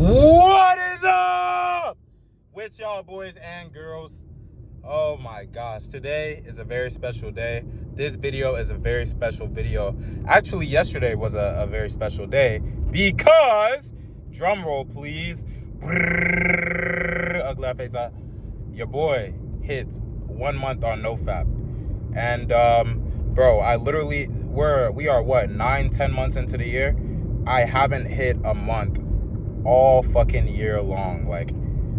What is up with y'all boys and girls? Oh my gosh, today is a very special day. This video is a very special video. Actually, yesterday was a very special day because, drum roll please, ugly face, your boy hit 1 month on NoFap. And bro, I literally, we are what, 9-10 months into the year? I haven't hit a month all fucking year long. Like,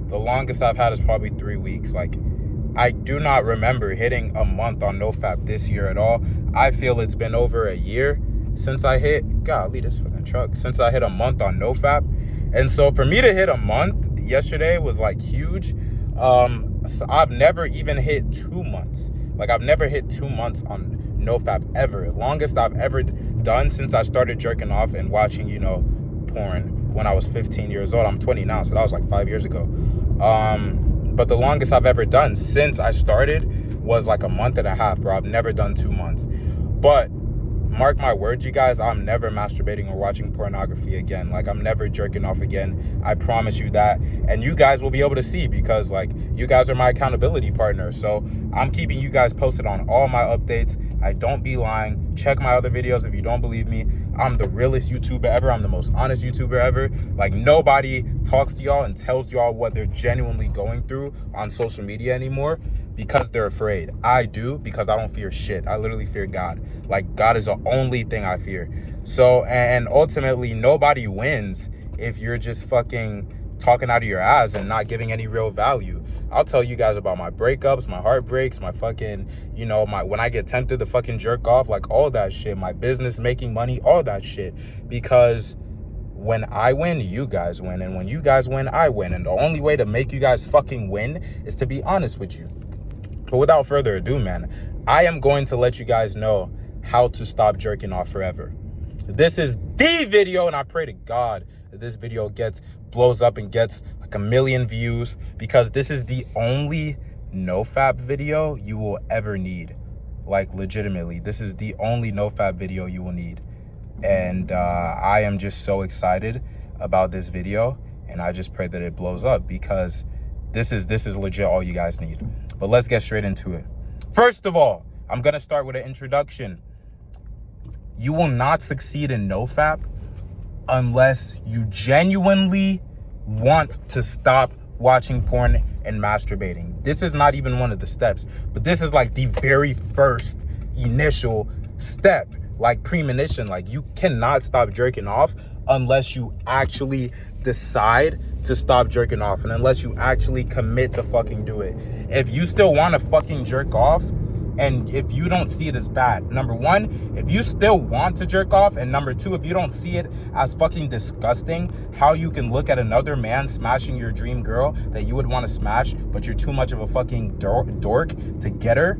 the longest I've had is probably 3 weeks. Like, I do not remember hitting a month on NoFap this year at all. I feel it's been over a year since I hit, golly, this fucking truck, since I hit a month on NoFap. And so for me to hit a month yesterday was like huge. So I've never even hit 2 months. Like, I've never hit 2 months on NoFap ever. Longest I've ever done since I started jerking off and watching, you know, porn when I was 15 years old. I'm 20 now, so that was like 5 years ago. But the longest I've ever done since I started was like a month and a half, bro. I've never done 2 months. But mark my words, you guys, I'm never masturbating or watching pornography again. Like, I'm never jerking off again. I promise you that. And you guys will be able to see because, like, you guys are my accountability partner. So I'm keeping you guys posted on all my updates. I don't be lying. Check my other videos if you don't believe me. I'm the realest YouTuber ever. I'm the most honest YouTuber ever. Like, nobody talks to y'all and tells y'all what they're genuinely going through on social media anymore because they're afraid. I do, because I don't fear shit. I literally fear God. Like, God is the only thing I fear. So, and ultimately, nobody wins if you're just fucking talking out of your ass and not giving any real value. I'll tell you guys about my breakups, my heartbreaks, my fucking, you know, when I get tempted to fucking jerk off, like all that shit, my business, making money, all that shit. Because when I win, you guys win. And when you guys win, I win. And the only way to make you guys fucking win is to be honest with you. But without further ado, man, I am going to let you guys know how to stop jerking off forever. This is the video, and I pray to God that this video blows up and gets like 1 million views, because this is the only NoFap video you will ever need. Like, legitimately, this is the only NoFap video you will need. And I am just so excited about this video, and I just pray that it blows up, because this is legit all you guys need. But let's get straight into it. First of all, I'm gonna start with an introduction. You will not succeed in NoFap unless you genuinely want to stop watching porn and masturbating. This is not even one of the steps, but this is like the very first initial step, like premonition. Like, you cannot stop jerking off unless you actually decide to stop jerking off, and unless you actually commit to fucking do it. If you still want to fucking jerk off, and if you don't see it as bad, number one, if you still want to jerk off, and number two, if you don't see it as fucking disgusting, how you can look at another man smashing your dream girl that you would want to smash, but you're too much of a fucking dork to get her,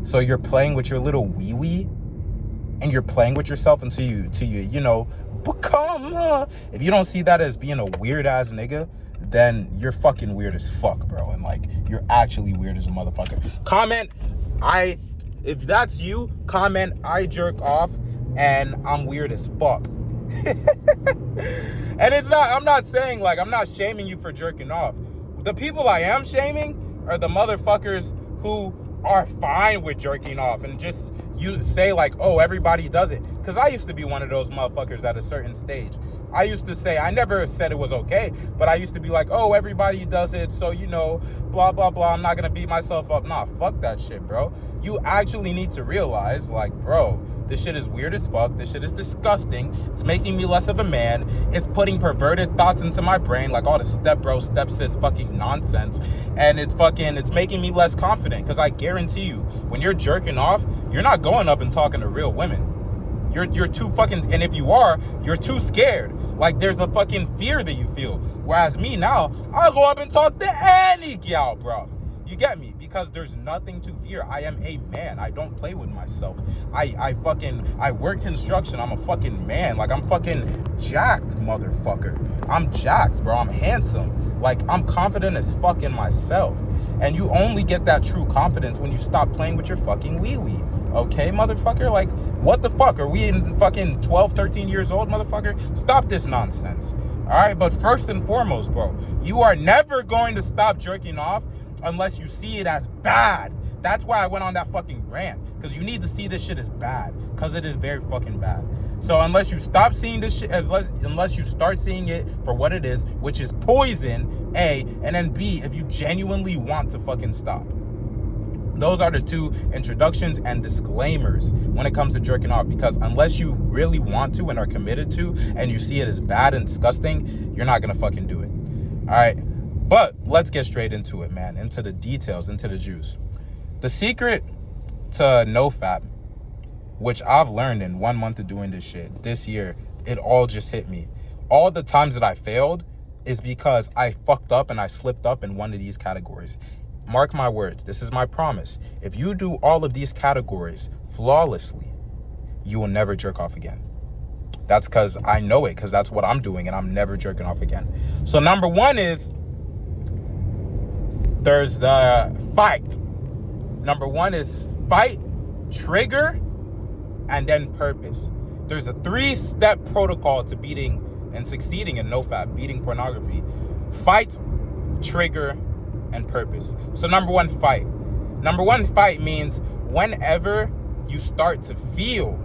so you're playing with your little wee-wee, and you're playing with yourself until you know, become, if you don't see that as being a weird-ass nigga, then you're fucking weird as fuck, bro. And, like, you're actually weird as a motherfucker. Comment, if that's you, comment, I jerk off and I'm weird as fuck. And it's not, I'm not saying, like, I'm not shaming you for jerking off. The people I am shaming are the motherfuckers who are fine with jerking off and just, you say, like, oh, everybody does it. Because I used to be one of those motherfuckers at a certain stage. I used to say, I never said it was okay, but I used to be like, oh, everybody does it, so, you know, blah, blah, blah, I'm not going to beat myself up. Nah, fuck that shit, bro. You actually need to realize, like, bro, this shit is weird as fuck. This shit is disgusting. It's making me less of a man. It's putting perverted thoughts into my brain, like all the step bro, step sis fucking nonsense. And it's making me less confident, because I guarantee you, when you're jerking off, you're not going up and talking to real women. You're too fucking, and if you are, you're too scared. Like, there's a fucking fear that you feel. Whereas me now, I'll go up and talk to any gal, bro. You get me? Because there's nothing to fear. I am a man. I don't play with myself. I work construction. I'm a fucking man. Like, I'm fucking jacked, motherfucker. I'm jacked, bro. I'm handsome. Like, I'm confident as fuck in myself. And you only get that true confidence when you stop playing with your fucking wee-wee. Okay, motherfucker? Like, what the fuck? Are we in fucking 12, 13 years old, motherfucker? Stop this nonsense. All right, but first and foremost, bro, you are never going to stop jerking off unless you see it as bad. That's why I went on that fucking rant, because you need to see this shit as bad, because it is very fucking bad. So unless you stop seeing this shit, unless you start seeing it for what it is, which is poison, A, and then B, if you genuinely want to fucking stop. Those are the two introductions and disclaimers when it comes to jerking off, because unless you really want to and are committed to, and you see it as bad and disgusting, you're not gonna fucking do it. All right, but let's get straight into it, man, into the details, into the juice. The secret to NoFap, which I've learned in 1 month of doing this shit, this year, it all just hit me. All the times that I failed is because I fucked up and I slipped up in one of these categories. Mark my words, this is my promise. If you do all of these categories flawlessly, you will never jerk off again. That's because I know it, because that's what I'm doing, and I'm never jerking off again. So number one is, there's the fight. Number one is fight, trigger, and then purpose. There's a 3-step protocol to beating and succeeding in NoFap, beating pornography. Fight, trigger, and purpose. So number one, fight. Number one, fight means whenever you start to feel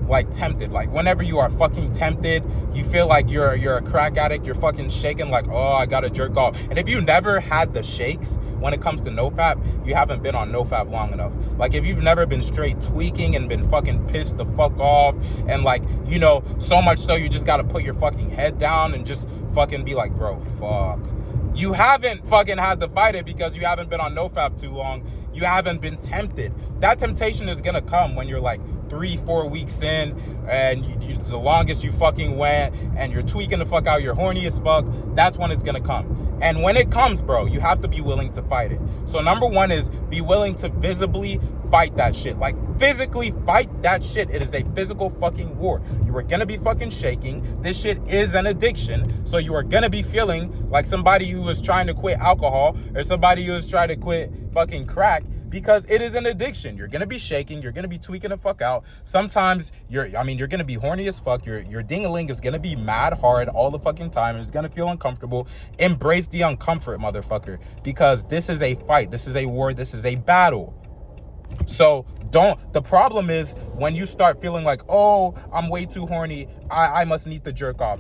like tempted, like whenever you are fucking tempted, you feel like you're a crack addict, you're fucking shaking like, oh, I gotta jerk off. And if you never had the shakes when it comes to NoFap, you haven't been on NoFap long enough. Like if you've never been straight tweaking and been fucking pissed the fuck off, and like, you know, so much so you just gotta put your fucking head down and just fucking be like, bro, fuck. You haven't fucking had to fight it because you haven't been on NoFap too long. You haven't been tempted. That temptation is gonna come when you're like 3-4 weeks in, and it's the longest you fucking went, and you're tweaking the fuck out, you're horny as fuck. That's when it's gonna come. And when it comes, bro, you have to be willing to fight it. So number one is be willing to visibly fight that shit. Like physically fight that shit. It is a physical fucking war. You are gonna be fucking shaking. This shit is an addiction. So you are gonna be feeling like somebody who is trying to quit alcohol, or somebody who is trying to quit fucking crack, because it is an addiction. You're gonna be shaking, you're gonna be tweaking the fuck out. Sometimes you're gonna be horny as fuck. Your ding-a-ling is gonna be mad hard all the fucking time. It's gonna feel uncomfortable. Embrace the uncomfort, motherfucker, because this is a fight, this is a war, this is a battle. So the problem is when you start feeling like, oh, I'm way too horny, I must need to jerk off.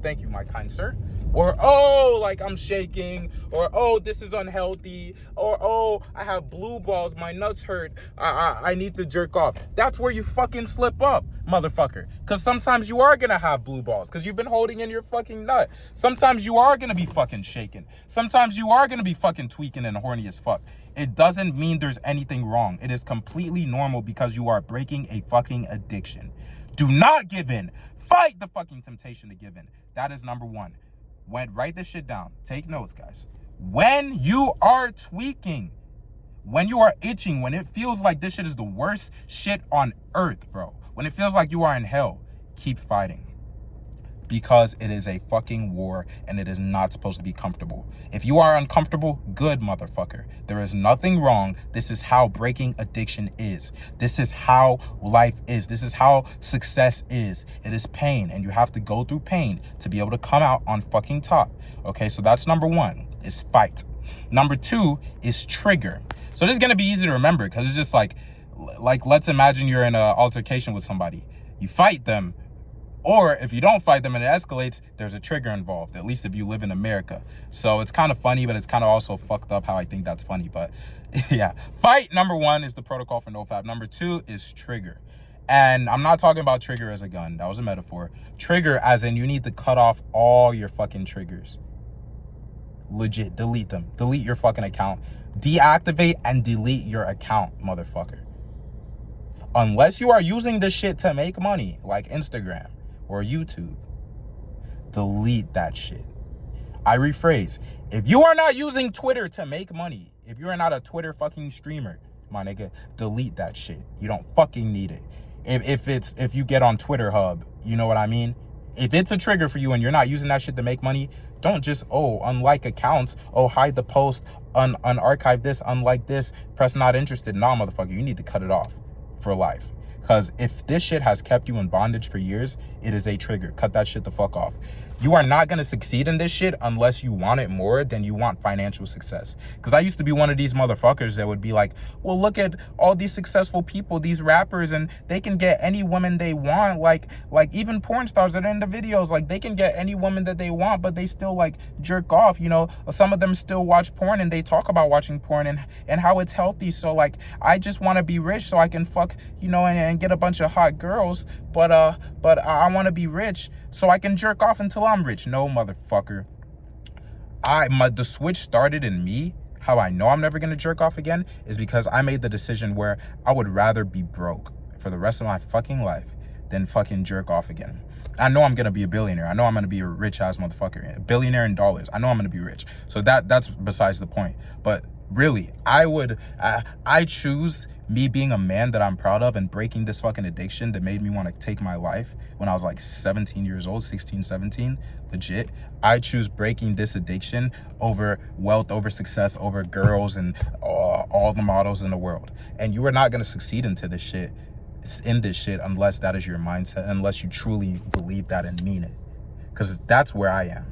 Thank you, my kind sir. Or, oh, like I'm shaking. Or, oh, this is unhealthy. Or, oh, I have blue balls, my nuts hurt, I need to jerk off. That's where you fucking slip up, motherfucker. Because sometimes you are gonna have blue balls because you've been holding in your fucking nut. Sometimes you are gonna be fucking shaking. Sometimes you are gonna be fucking tweaking and horny as fuck. It doesn't mean there's anything wrong. It is completely normal because you are breaking a fucking addiction. Do not give in. Fight the fucking temptation to give in. That is number one. Write this shit down. Take notes, guys. When you are tweaking, when you are itching, when it feels like this shit is the worst shit on earth, bro, when it feels like you are in hell, keep fighting. Because it is a fucking war, and it is not supposed to be comfortable. If you are uncomfortable, good, motherfucker. There is nothing wrong. This is how breaking addiction is. This is how life is. This is how success is. It is pain, and you have to go through pain to be able to come out on fucking top. Okay, so that's number one, is fight. Number two is trigger. So this is gonna be easy to remember because it's just like let's imagine you're in an altercation with somebody. You fight them. Or if you don't fight them and it escalates, there's a trigger involved, at least if you live in America. So it's kind of funny, but it's kind of also fucked up how I think that's funny. But yeah, fight, number one, is the protocol for NoFap. Number two is trigger. And I'm not talking about trigger as a gun. That was a metaphor. Trigger as in you need to cut off all your fucking triggers. Legit, delete them. Delete your fucking account. Deactivate and delete your account, motherfucker. Unless you are using this shit to make money, like Instagram or YouTube, delete that shit. I rephrase, if you are not using Twitter to make money, if you are not a Twitter fucking streamer, my nigga, delete that shit. You don't fucking need it. If you get on Twitter Hub, you know what I mean? If it's a trigger for you and you're not using that shit to make money, don't just, unlike accounts, hide the post, unarchive this, unlike this, press not interested. Nah, motherfucker, you need to cut it off for life. Because if this shit has kept you in bondage for years, it is a trigger. Cut that shit the fuck off. You are not going to succeed in this shit unless you want it more than you want financial success. Because I used to be one of these motherfuckers that would be like, well, look at all these successful people, these rappers, and they can get any woman they want. Like even porn stars that are in the videos, like they can get any woman that they want, but they still like jerk off. You know, some of them still watch porn and they talk about watching porn and how it's healthy. So like, I just want to be rich so I can fuck, you know, and get a bunch of hot girls. But I want to be rich so I can jerk off until I'm rich. No, motherfucker. The switch started in me. How I know I'm never gonna jerk off again is because I made the decision where I would rather be broke for the rest of my fucking life than fucking jerk off again. I know I'm gonna be a billionaire. I know I'm gonna be a rich ass motherfucker, a billionaire in dollars. I know I'm gonna be rich. So that's besides the point. But really, I choose me being a man that I'm proud of and breaking this fucking addiction that made me want to take my life when I was like 17 years old, 16, 17, legit. I choose breaking this addiction over wealth, over success, over girls and all the models in the world. And you are not going to succeed in this shit unless that is your mindset, unless you truly believe that and mean it. Because that's where I am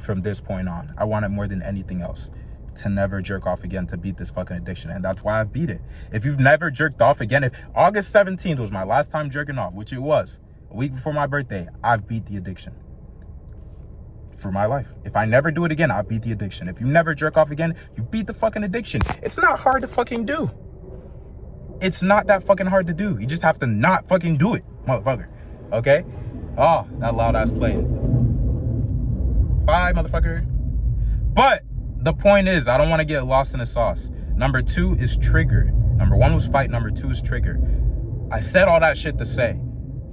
from this point on. I want it more than anything else, to never jerk off again, to beat this fucking addiction. And that's why I've beat it. If you've never jerked off again, if August 17th was my last time jerking off, which it was a week before my birthday, I've beat the addiction for my life. If I never do it again, I've beat the addiction. If you never jerk off again, you beat the fucking addiction. It's not hard to fucking do. It's not that fucking hard to do. You just have to not fucking do it, motherfucker. Okay? Oh, that loud ass playing. Bye, motherfucker. But the point is, I don't want to get lost in the sauce. Number 2 is trigger. Number 1 was fight. Number 2 is trigger. I said all that shit to say,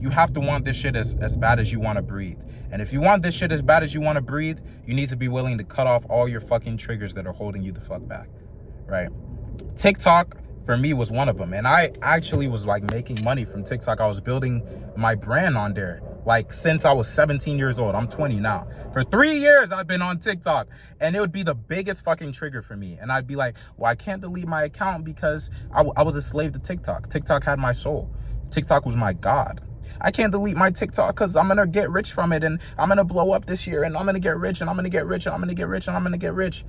you have to want this shit as bad as you want to breathe. And if you want this shit as bad as you want to breathe, you need to be willing to cut off all your fucking triggers that are holding you the fuck back, right? TikTok, for me, was one of them. And I actually was like making money from TikTok. I was building my brand on there. Like since I was 17 years old. I'm 20 now. For 3 years, I've been on TikTok. And it would be the biggest fucking trigger for me. And I'd be like, well, I can't delete my account because I was a slave to TikTok. TikTok had my soul. TikTok was my God. I can't delete my TikTok because I'm going to get rich from it. And I'm going to blow up this year. And I'm going to get rich. And I'm going to get rich. And I'm going to get rich. And I'm going to get rich.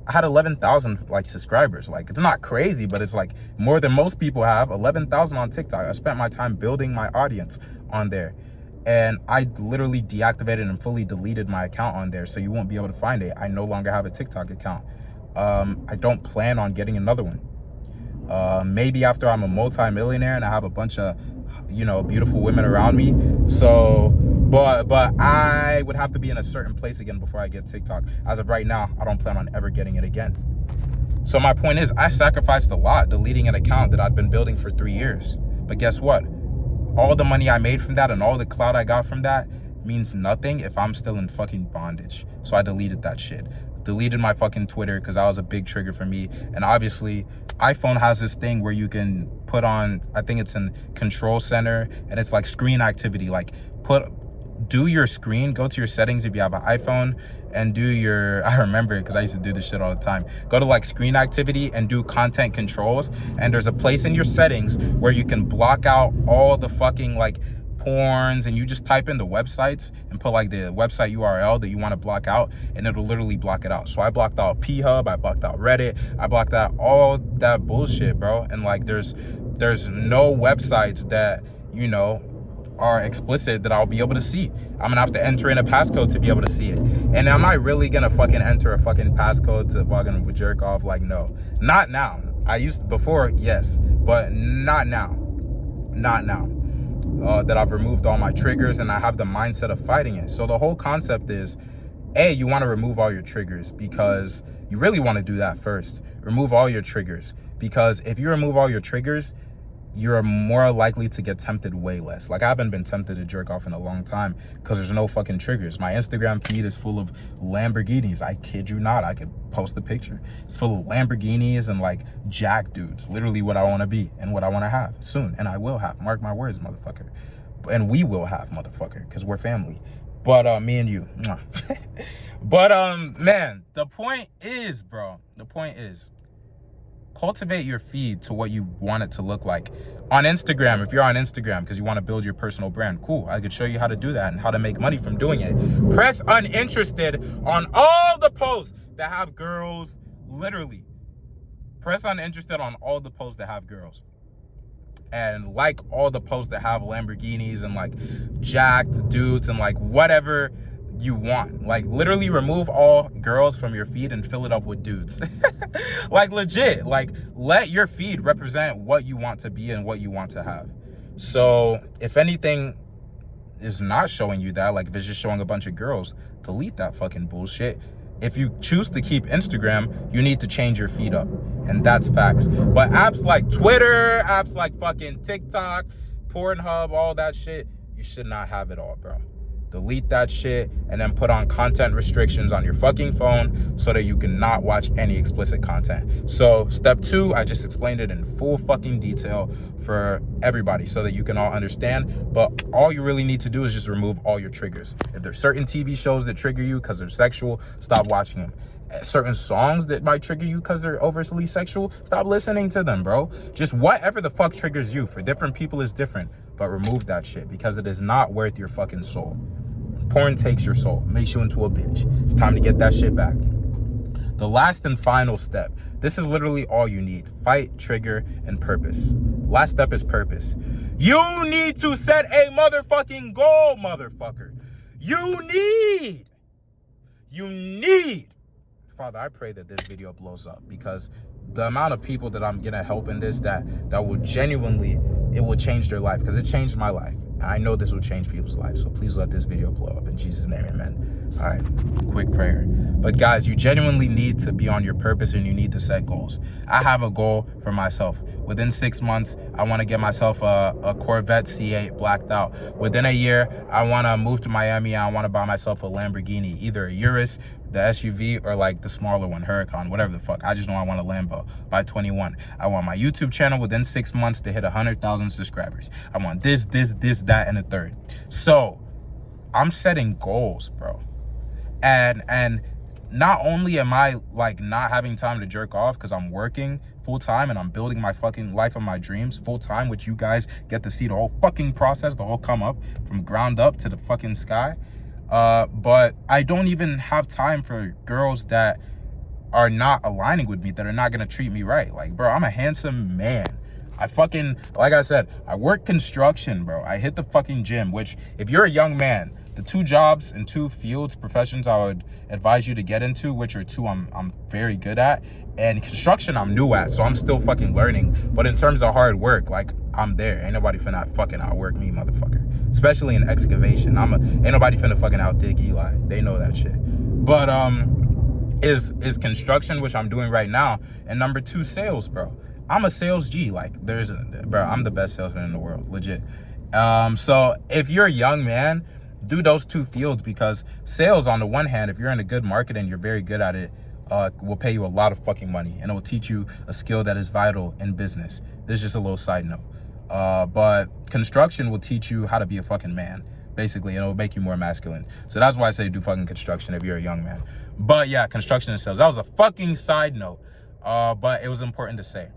I had 11,000 like subscribers. Like, it's not crazy, but it's like more than most people have. 11,000 on TikTok. I spent my time building my audience on there. And I literally deactivated and fully deleted my account on there, so you won't be able to find it. I no longer have a TikTok account. I don't plan on getting another one. Maybe after I'm a multi-millionaire and I have a bunch of, you know, beautiful women around me. So, but I would have to be in a certain place again before I get TikTok. As of right now, I don't plan on ever getting it again. So my point is, I sacrificed a lot deleting an account that I'd been building for 3 years. But guess what? All the money I made from that and all the clout I got from that means nothing if I'm still in fucking bondage. So I deleted that shit. Deleted my fucking Twitter because that was a big trigger for me. And obviously, iPhone has this thing where you can put on, I think it's in Control Center, and it's like screen activity. Like do your screen, go to your settings if you have an iPhone, and do your, I remember it because I used to do this shit all the time. Go to like screen activity and do content controls. And there's a place in your settings where you can block out all the fucking like porns, and you just type in the websites and put like the website URL that you want to block out, and it'll literally block it out. So I blocked out P-Hub, I blocked out Reddit, I blocked out all that bullshit, bro. And like there's no websites that, you know, are explicit that I'll be able to see. I'm gonna have to enter in a passcode to be able to see it. And am I really gonna fucking enter a fucking passcode to fucking jerk off? Like, no, not now. I used before, yes, but not now. Not now. That I've removed all my triggers and I have the mindset of fighting it. So the whole concept is, A, you want to remove all your triggers because you really want to do that first. Remove all your triggers, because if you remove all your triggers, you're more likely to get tempted way less. Like, I haven't been tempted to jerk off in a long time because there's no fucking triggers. My Instagram feed is full of Lamborghinis. I kid you not. I could post a picture. It's full of Lamborghinis and like jack dudes. Literally what I want to be and what I want to have soon. And I will have. Mark my words, motherfucker. And we will have, motherfucker, because we're family. But me and you. But man, the point is, bro, the point is, cultivate your feed to what you want it to look like. On Instagram, if you're on Instagram because you want to build your personal brand, cool. I could show you how to do that and how to make money from doing it. Press uninterested on all the posts that have girls, literally. Press uninterested on all the posts that have girls. And like all the posts that have Lamborghinis and like jacked dudes and like whatever you want. Like literally remove all girls from your feed and fill it up with dudes. Like legit, like let your feed represent what you want to be and what you want to have. So if anything is not showing you that, like if it's just showing a bunch of girls, delete that fucking bullshit. If you choose to keep Instagram, you need to change your feed up, and that's facts. But apps like Twitter, apps like fucking TikTok, Pornhub, all that shit, you should not have it all, bro. Delete that shit and then put on content restrictions on your fucking phone so that you cannot watch any explicit content. So step 2, I just explained it in full fucking detail for everybody so that you can all understand. But all you really need to do is just remove all your triggers. If there's certain TV shows that trigger you because they're sexual, stop watching them. Certain songs that might trigger you because they're overtly sexual, stop listening to them, bro. Just whatever the fuck triggers you. For different people is different, but remove that shit because it is not worth your fucking soul. Porn takes your soul, makes you into a bitch. It's time to get that shit back. The last and final step, this is literally all you need: fight, trigger, and purpose. Last step is purpose. You need to set a motherfucking goal, motherfucker. You need. Father, I pray that this video blows up, because the amount of people that I'm gonna help in this that will genuinely, it will change their life, because it changed my life. I know this will change people's lives, so please let this video blow up in Jesus' name, amen. All right, quick prayer. But guys, you genuinely need to be on your purpose and you need to set goals. I have a goal for myself. Within 6 months, I want to get myself a Corvette C8 blacked out. Within a year, I want to move to Miami and I want to buy myself a Lamborghini, either a Urus, the SUV, or like the smaller one, Huracan, whatever the fuck. I just know I want a Lambo by 21. I want my YouTube channel within 6 months to hit 100,000 subscribers. I want this, that, and a third. So I'm setting goals, bro. And not only am I like not having time to jerk off because I'm working full time and I'm building my fucking life of my dreams full time, which you guys get to see the whole fucking process, the whole come up from ground up to the fucking sky. But I don't even have time for girls that are not aligning with me, that are not gonna treat me right. Like, bro, I'm a handsome man. I fucking, like I said, I work construction, bro. I hit the fucking gym, which if you're a young man, the 2 jobs and 2 fields, professions I would advise you to get into, which are 2 I'm very good at, and construction I'm new at, so I'm still fucking learning. But in terms of hard work, like, I'm there. Ain't nobody finna fucking outwork me, motherfucker. Especially in excavation. Ain't nobody finna fucking outdig Eli. They know that shit. But is construction, which I'm doing right now, and number 2, sales, bro. I'm a sales G. Like, bro, I'm the best salesman in the world, legit. So if you're a young man, do those 2 fields, because sales, on the one hand, if you're in a good market and you're very good at it, will pay you a lot of fucking money, and it will teach you a skill that is vital in business. This is just a little side note. But construction will teach you how to be a fucking man, basically, and it will make you more masculine. So that's why I say do fucking construction if you're a young man. But yeah, construction and sales, that was a fucking side note, but it was important to say.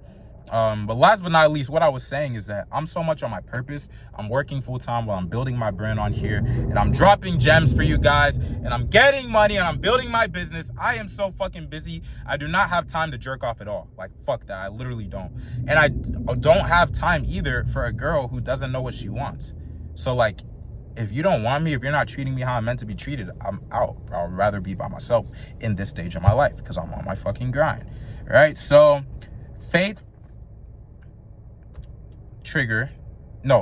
But last but not least, what I was saying is that I'm so much on my purpose. I'm working full time while I'm building my brand on here, and I'm dropping gems for you guys, and I'm getting money, and I'm building my business. I am so fucking busy. I do not have time to jerk off at all. Like, fuck that. I literally don't. And I don't have time either for a girl who doesn't know what she wants. So like, if you don't want me, if you're not treating me how I'm meant to be treated, I'm out. I'd rather be by myself in this stage of my life because I'm on my fucking grind. All right? So faith,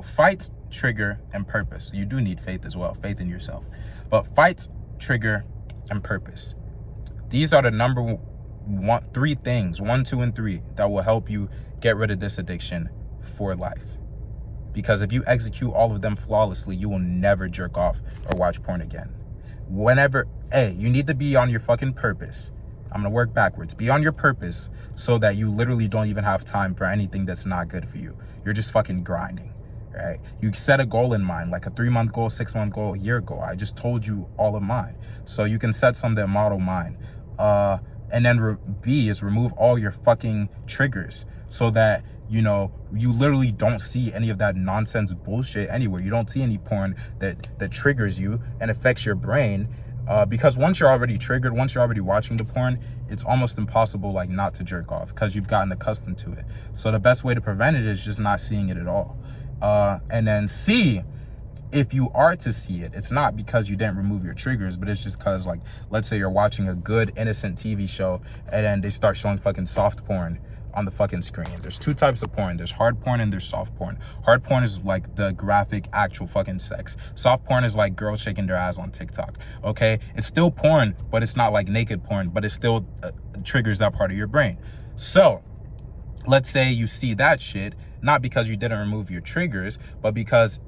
fight, trigger, and purpose. You do need faith as well, faith in yourself. But fight, trigger, and purpose. These are the number 3 things, 1, 2, and 3, that will help you get rid of this addiction for life. Because if you execute all of them flawlessly, you will never jerk off or watch porn again. You need to be on your fucking purpose. I'm gonna work backwards. Be on your purpose so that you literally don't even have time for anything that's not good for you. You're just fucking grinding, right? You set a goal in mind, like a 3-month goal, 6-month goal, a year goal. I just told you all of mine. So you can set some that model mine. And then B is remove all your fucking triggers so that, you know, you literally don't see any of that nonsense bullshit anywhere. You don't see any porn that triggers you and affects your brain. Because once you're already triggered, once you're already watching the porn, it's almost impossible like not to jerk off because you've gotten accustomed to it. So the best way to prevent it is just not seeing it at all. And then C, if you are to see it, it's not because you didn't remove your triggers, but it's just because, like, let's say you're watching a good innocent TV show and then they start showing fucking soft porn on the fucking screen. There's two types of porn. There's hard porn and there's soft porn. Hard porn is like the graphic actual fucking sex. Soft porn is like girls shaking their ass on TikTok. Okay, it's still porn, but it's not like naked porn, but it still triggers that part of your brain. So let's say you see that shit, not because you didn't remove your triggers, but because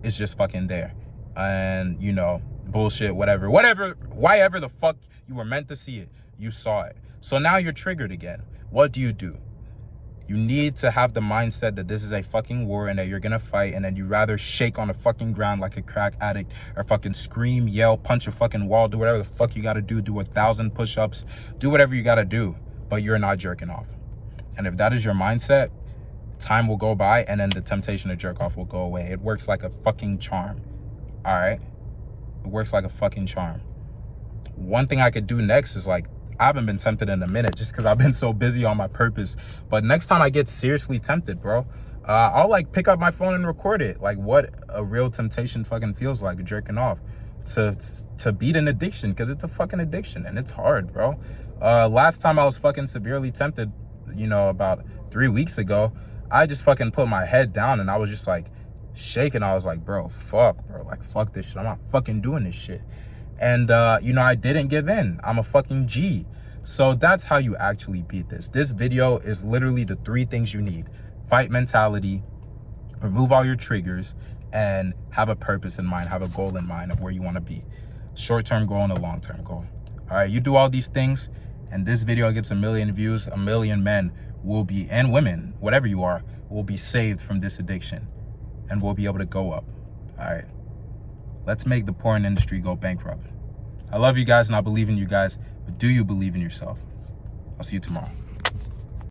it's just fucking there. And, you know, bullshit, whatever, why ever the fuck you were meant to see it, you saw it. So now you're triggered again. What do? You need to have the mindset that this is a fucking war and that you're gonna fight, and then you rather shake on the fucking ground like a crack addict, or fucking scream, yell, punch a fucking wall, do whatever the fuck you gotta do 1,000 push-ups, do whatever you gotta do, but you're not jerking off. And if that is your mindset, time will go by and then the temptation to jerk off will go away. It works like a fucking charm. All right, it works like a fucking charm. One thing I could do next is, like, I haven't been tempted in a minute just because I've been so busy on my purpose. But next time I get seriously tempted, bro, I'll like pick up my phone and record it. Like what a real temptation fucking feels like, jerking off to beat an addiction, because it's a fucking addiction and it's hard, bro. Last time I was fucking severely tempted, you know, about 3 weeks ago, I just fucking put my head down and I was just like shaking. I was like, bro, fuck this shit. I'm not fucking doing this shit. And, you know, I didn't give in. I'm a fucking G. So that's how you actually beat this. This video is literally the 3 things you need. Fight mentality, remove all your triggers, and have a purpose in mind, have a goal in mind of where you want to be. Short-term goal and a long-term goal. All right, you do all these things, and this video gets 1 million views. 1 million men will be, and women, whatever you are, will be saved from this addiction, and will be able to go up. All right. Let's make the porn industry go bankrupt. I love you guys and I believe in you guys, but do you believe in yourself? I'll see you tomorrow.